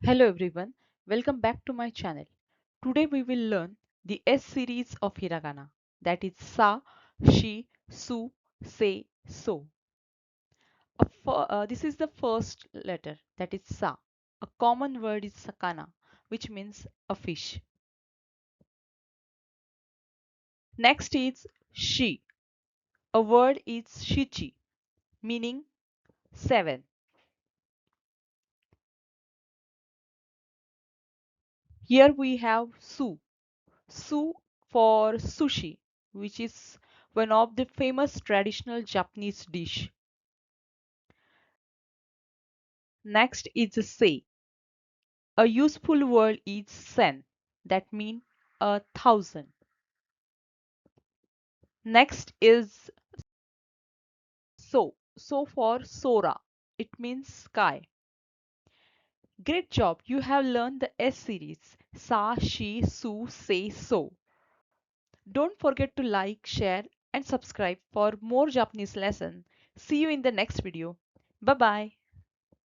Hello everyone, welcome back to my channel. Today we will learn the S series of Hiragana, that is Sa, Shi, Su, Se, So. This is the first letter, that is Sa. A common word is sakana, which means a fish. Next is Shi. A word is Shichi, meaning seven. Here we have Su. Su for sushi, which is one of the famous traditional Japanese dish. Next is say. A useful word is sen, that means 1,000. Next is so. So for sora, it means sky. Great job, you have learned the S series sa, shi, su, se, so. Don't forget to like, share, and subscribe for more Japanese lesson. See you in the next video. Bye bye.